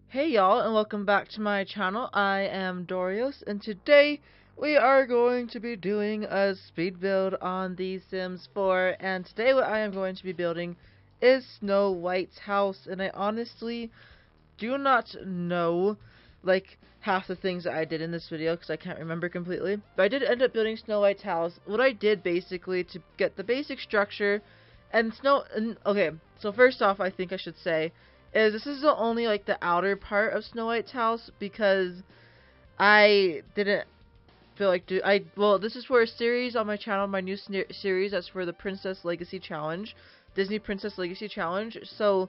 Hey y'all, and welcome back to my channel. I am Dorios, and today we are going to be doing a speed build on The Sims 4. And today what I am going to be building is Snow White's house, and I honestly do not know like half the things that I did in this video because I can't remember completely. But I did end up building Snow White's house. What I did basically to get the basic structure okay, so first off, I think I should say is this is the only like the outer part of Snow White's house because I didn't feel like this is for a series on my channel, my new series that's for the Princess Legacy Challenge, Disney Princess Legacy Challenge. So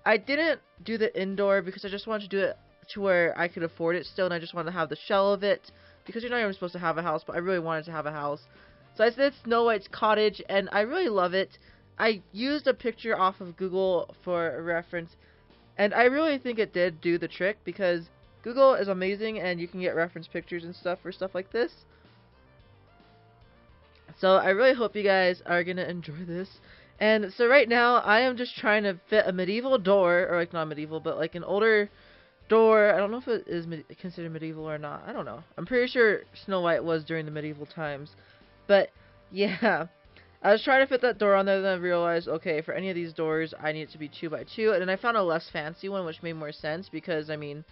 I didn't do the indoor because I just wanted to do it to where I could afford it still, and I just wanted to have the shell of it because you're not even supposed to have a house, but I really wanted to have a house. So I said Snow White's cottage, and I really love it. I used a picture off of Google for a reference, and I really think it did do the trick because Google is amazing and you can get reference pictures and stuff for stuff like this. So I really hope you guys are going to enjoy this. And so right now I am just trying to fit a medieval door, or like not medieval, but like an older door. I don't know if it is considered medieval or not. I don't know. I'm pretty sure Snow White was during the medieval times. But yeah, I was trying to fit that door on there, then I realized, okay, for any of these doors, I need it to be 2 by 2, and then I found a less fancy one, which made more sense, because, I mean,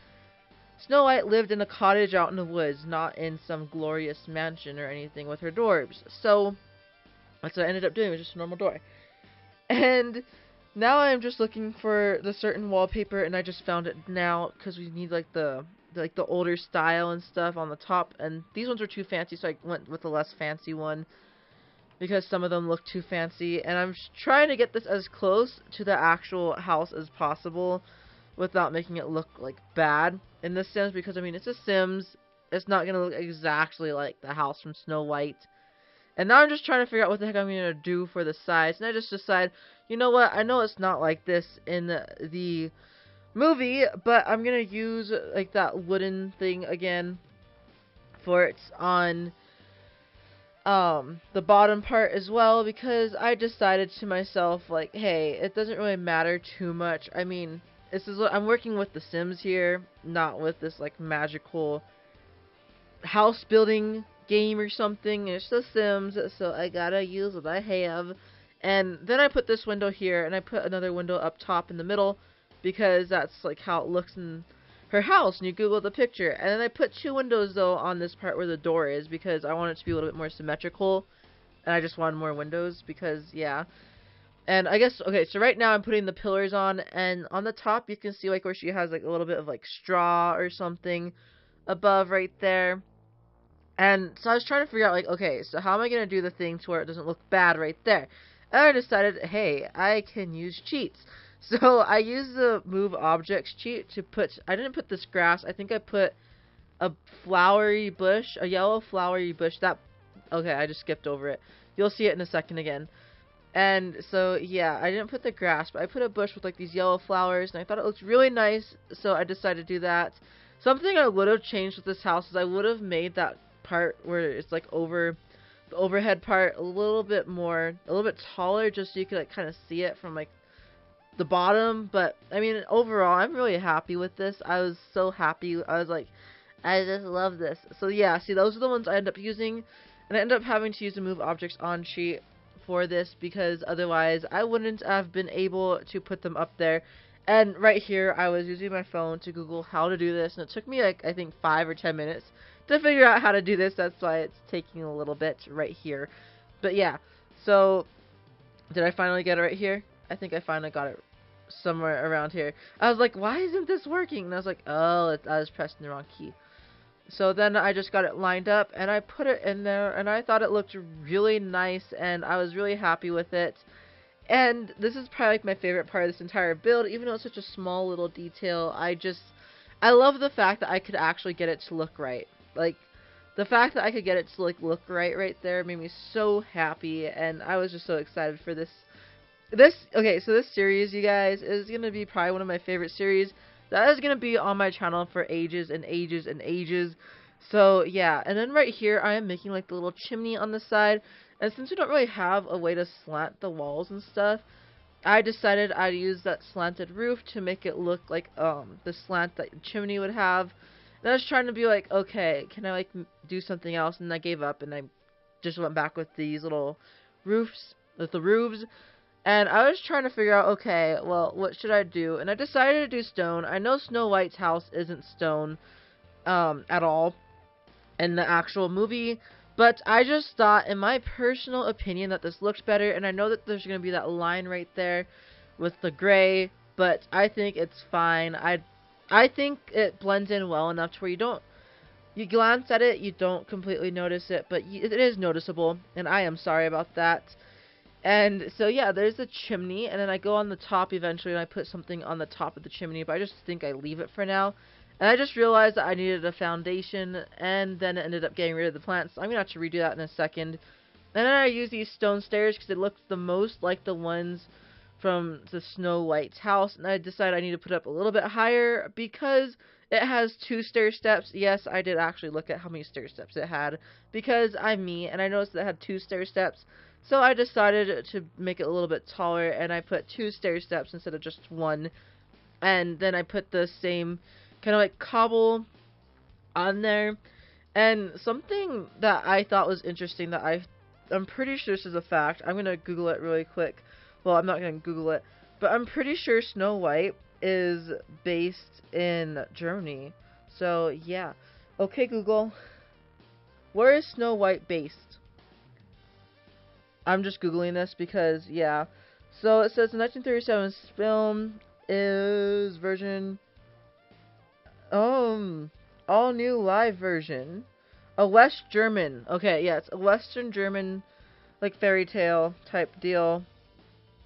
Snow White lived in a cottage out in the woods, not in some glorious mansion or anything with her dwarves, so that's what I ended up doing, was just a normal door. And now I'm just looking for the certain wallpaper, and I just found it now, because we need, like, the older style and stuff on the top, and these ones were too fancy, so I went with the less fancy one because some of them look too fancy, and I'm trying to get this as close to the actual house as possible without making it look like bad in The Sims, because I mean it's a Sims, it's not gonna look exactly like the house from Snow White. And now I'm just trying to figure out what the heck I'm gonna do for the size, and I just decide, you know what, I know it's not like this in the movie, but I'm gonna use like that wooden thing again for it's on the bottom part as well, because I decided to myself, like, hey, it doesn't really matter too much. I mean, I'm working with The Sims here, not with this like magical house building game or something. It's The Sims, so I gotta use what I have. And then I put this window here, and I put another window up top in the middle because that's like how it looks in her house, and you Google the picture. And then I put 2 windows though on this part where the door is because I want it to be a little bit more symmetrical, and I just wanted more windows because yeah. And I guess, okay, so right now I'm putting the pillars on, and on the top you can see like where she has like a little bit of like straw or something above right there. And so I was trying to figure out, like, okay, so how am I going to do the thing to where it doesn't look bad right there? And I decided, hey, I can use cheats. So I used the move objects cheat to put, I didn't put this grass, I think I put a flowery bush, a yellow flowery bush. Okay, I just skipped over it. You'll see it in a second again. And so, yeah, I didn't put the grass, but I put a bush with like these yellow flowers, and I thought it looked really nice, so I decided to do that. Something I would have changed with this house is I would have made that part where it's like over the overhead part a little bit taller, just so you could like kind of see it from like the bottom. But I mean, overall, I'm really happy with this. I was so happy. I was like, I just love this. So yeah, see, those are the ones I end up using, and I end up having to use the move objects on sheet for this because otherwise I wouldn't have been able to put them up there. And right here, I was using my phone to Google how to do this, and it took me like, I think 5 or 10 minutes to figure out how to do this. That's why it's taking a little bit right here. But yeah, so did I finally get it right here? I think I finally got it somewhere around here. I was like, why isn't this working? And I was like, oh, I was pressing the wrong key. So then I just got it lined up, and I put it in there, and I thought it looked really nice, and I was really happy with it. And this is probably like my favorite part of this entire build, even though it's such a small little detail. I love the fact that I could actually get it to look right. Like, the fact that I could get it to like look right there made me so happy, and I was just so excited for this. Okay, so this series, you guys, is gonna be probably one of my favorite series. That is gonna be on my channel for ages and ages and ages. So yeah, and then right here I am making like the little chimney on the side. And since we don't really have a way to slant the walls and stuff, I decided I'd use that slanted roof to make it look like the slant that the chimney would have. And I was trying to be like, okay, can I like do something else? And I gave up and I just went back with these little roofs, with the roofs. And I was trying to figure out, okay, well, what should I do? And I decided to do stone. I know Snow White's house isn't stone at all in the actual movie, but I just thought, in my personal opinion, that this looked better. And I know that there's going to be that line right there with the gray, but I think it's fine. I think it blends in well enough to where you glance at it, you don't completely notice it, but it is noticeable, and I am sorry about that. And so yeah, there's the chimney, and then I go on the top eventually, and I put something on the top of the chimney, but I just think I leave it for now. And I just realized that I needed a foundation, and then it ended up getting rid of the plants. So I'm gonna have to redo that in a second. And then I use these stone stairs because it looks the most like the ones from the Snow White's house, and I decided I need to put it up a little bit higher because it has 2 stair steps. Yes, I did actually look at how many stair steps it had because I'm me, and I noticed that it had 2 stair steps. So I decided to make it a little bit taller, and I put 2 stair steps instead of just 1. And then I put the same kind of like cobble on there. And something that I thought was interesting that I'm pretty sure this is a fact. I'm going to Google it really quick. Well, I'm not going to Google it, but I'm pretty sure Snow White is based in Germany. So, yeah. Okay, Google. Where is Snow White based? I'm just Googling this because, yeah. So, it says the 1937 film is version... all new live version. A West German. Okay, yeah, it's a Western German, like, fairy tale type deal.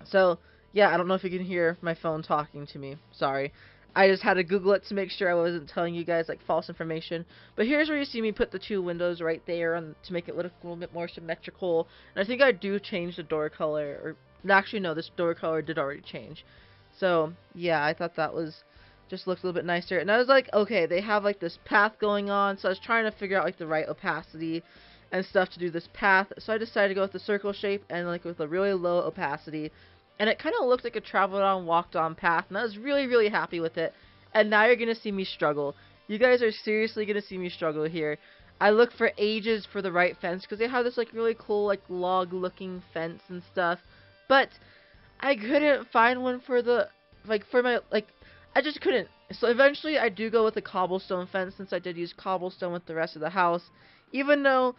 So, yeah, I don't know if you can hear my phone talking to me. Sorry. I just had to Google it to make sure I wasn't telling you guys, like, false information. But here's where you see me put the 2 windows right there to make it look a little bit more symmetrical. And I think I do change the door color. Or, actually, no, this door color did already change. So, yeah, I thought that was... just looks a little bit nicer. And I was like, okay, they have, like, this path going on. So I was trying to figure out, like, the right opacity and stuff to do this path. So I decided to go with the circle shape and, like, with a really low opacity. And it kind of looked like a traveled on, walked on path. And I was really, really happy with it. And now you're going to see me struggle. You guys are seriously going to see me struggle here. I looked for ages for the right fence. Because they have this, like, really cool, like, log-looking fence and stuff. But I couldn't find one for the, like, for my, like, I just couldn't. So eventually I do go with a cobblestone fence since I did use cobblestone with the rest of the house. Even though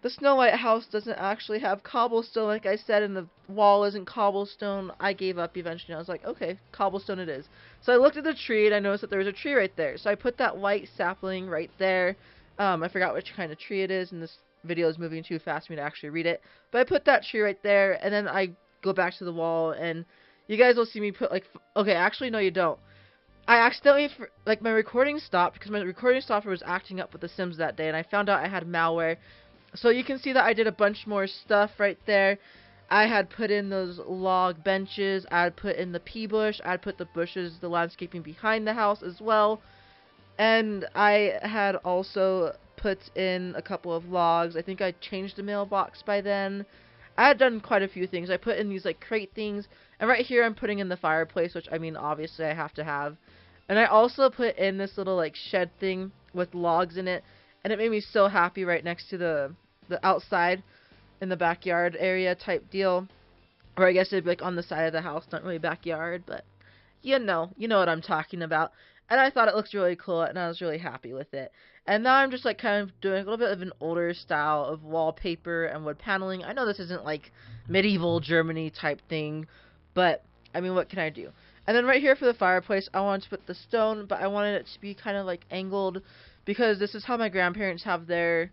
the Snow White house doesn't actually have cobblestone, like I said, and the wall isn't cobblestone, I gave up eventually. I was like, okay, cobblestone it is. So I looked at the tree, and I noticed that there was a tree right there. So I put that white sapling right there. I forgot which kind of tree it is, and this video is moving too fast for me to actually read it. But I put that tree right there, and then I go back to the wall, and you guys will see me put, like, okay, actually, no, you don't. I accidentally, like, my recording stopped because my recording software was acting up with The Sims that day, and I found out I had malware. So you can see that I did a bunch more stuff right there. I had put in those log benches, I had put in the pea bush, I had put the bushes, the landscaping behind the house as well. And I had also put in a couple of logs. I think I changed the mailbox by then. I had done quite a few things. I put in these, like, crate things. And right here I'm putting in the fireplace, which, I mean, obviously I have to have. And I also put in this little, like, shed thing with logs in it. And it made me so happy right next to the outside in the backyard area type deal. Or I guess it'd be, like, on the side of the house. Not really backyard, but you know what I'm talking about. And I thought it looked really cool, and I was really happy with it. And now I'm just, like, kind of doing a little bit of an older style of wallpaper and wood paneling. I know this isn't, like, medieval Germany type thing, but, I mean, what can I do? And then right here for the fireplace, I wanted to put the stone, but I wanted it to be kind of, like, angled, because this is how my grandparents have their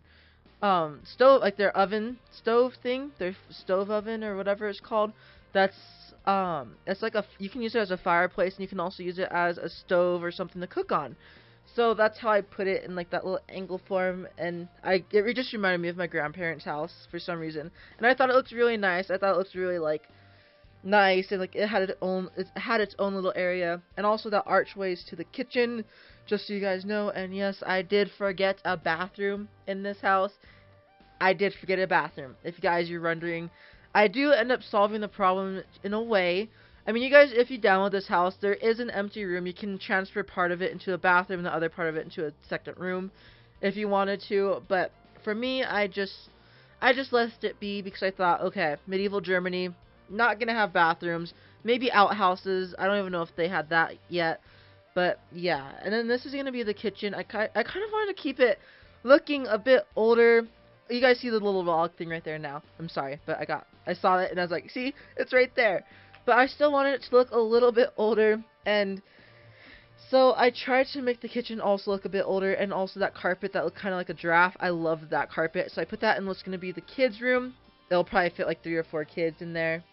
stove, like, their oven stove thing, their stove oven or whatever it's called. That's it's like you can use it as a fireplace, and you can also use it as a stove or something to cook on. So that's how I put it in, like, that little angle form, and it just reminded me of my grandparents' house for some reason. And I thought it looked really nice. I thought it looked really, like, nice, and, like, it had its own little area, and also the archways to the kitchen, just so you guys know. And yes, I did forget a bathroom in this house. I did forget a bathroom. If you guys are wondering, I do end up solving the problem in a way. I mean, you guys, if you download this house, there is an empty room. You can transfer part of it into a bathroom and the other part of it into a second room if you wanted to. But for me, I just left it be because I thought, okay, medieval Germany, not gonna have bathrooms, maybe outhouses. I don't even know if they had that yet. But yeah, and then this is gonna be the kitchen. I kind of wanted to keep it looking a bit older. You guys see the little log thing right there now. I'm sorry, but I saw it and I was like, see, it's right there. But I still wanted it to look a little bit older, and so I tried to make the kitchen also look a bit older, and also that carpet that looked kind of like a giraffe. I loved that carpet, so I put that in what's going to be the kids' room. It'll probably fit like 3 or 4 kids in there,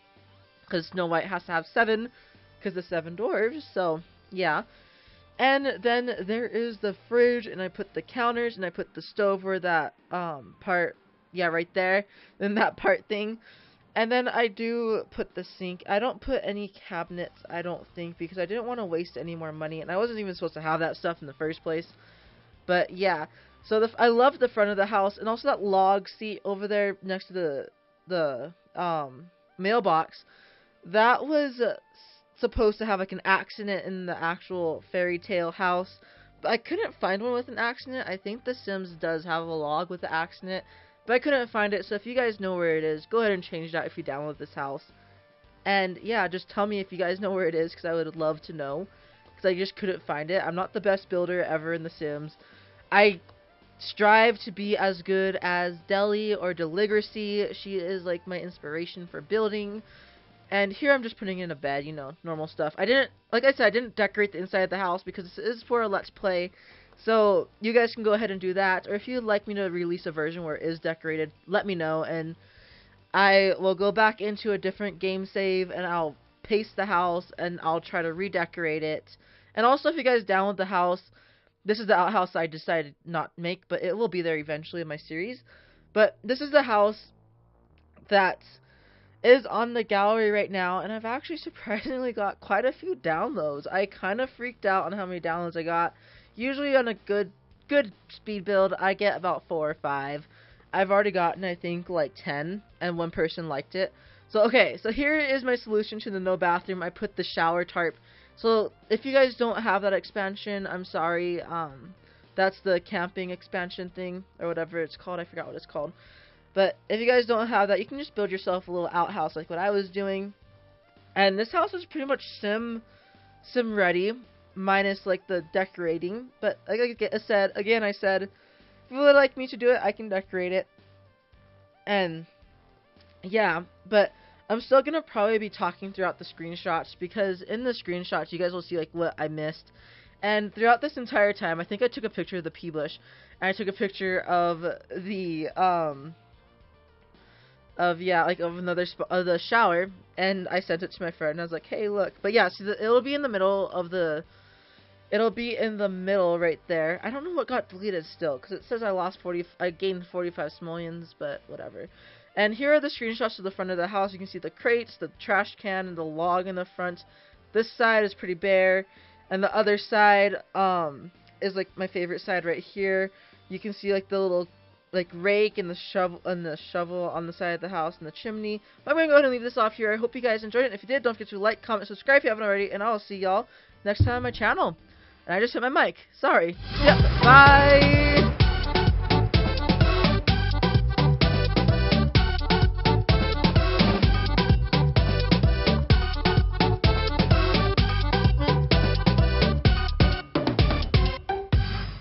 because Snow White has to have 7, because the 7 dwarves, so yeah. And then there is the fridge, and I put the counters, and I put the stove where that part, yeah, right there, then that part thing. And then I do put the sink. I don't put any cabinets, I don't think, because I didn't want to waste any more money, and I wasn't even supposed to have that stuff in the first place. But yeah, so I love the front of the house, and also that log seat over there next to the mailbox. That was supposed to have like an accident in the actual fairy tale house, but I couldn't find one with an accident. I think The Sims does have a log with the accident, but I couldn't find it. So if you guys know where it is, go ahead and change that if you download this house. And yeah, just tell me if you guys know where it is, because I would love to know, because I just couldn't find it. I'm not the best builder ever in The Sims. I strive to be as good as Deli or Deligracy. She is like my inspiration for building. And here I'm just putting in a bed, you know, normal stuff. Like I said, I didn't decorate the inside of the house because this is for a Let's Play. So you guys can go ahead and do that. Or if you'd like me to release a version where it is decorated, let me know. And I will go back into a different game save and I'll paste the house and I'll try to redecorate it. And also if you guys download the house, this is the outhouse I decided not to make, but it will be there eventually in my series. But this is the house that is on the gallery right now, and I've actually surprisingly got quite a few downloads. I kind of freaked out on how many downloads I got. Usually on a good speed build, I get about 4 or 5. I've already gotten, I think, like 10, and 1 person liked it. So, okay, so here is my solution to the no bathroom. I put the shower tarp. So, if you guys don't have that expansion, I'm sorry. That's the camping expansion thing, or whatever it's called. I forgot what it's called. But if you guys don't have that, you can just build yourself a little outhouse like what I was doing. And this house is pretty much sim ready, minus like the decorating. But like I said, if you would like me to do it, I can decorate it. And yeah, but I'm still gonna probably be talking throughout the screenshots, because in the screenshots you guys will see like what I missed. And throughout this entire time, I think I took a picture of the pea bush, and I took a picture of the of the shower, and I sent it to my friend, and I was like, hey, look. But yeah, see, it'll be in the middle of the, it'll be in the middle right there. I don't know what got deleted still, because it says I gained 45 simoleons, but whatever. And here are the screenshots of the front of the house. You can see the crates, the trash can, and the log in the front. This side is pretty bare, and the other side is like my favorite side right here. You can see like the little like rake and the shovel on the side of the house and the chimney. But I'm gonna go ahead and leave this off here. I hope you guys enjoyed it. If you did, don't forget to like, comment, subscribe if you haven't already, and I'll see y'all next time on my channel. And I just hit my mic. Sorry. Yep. Bye.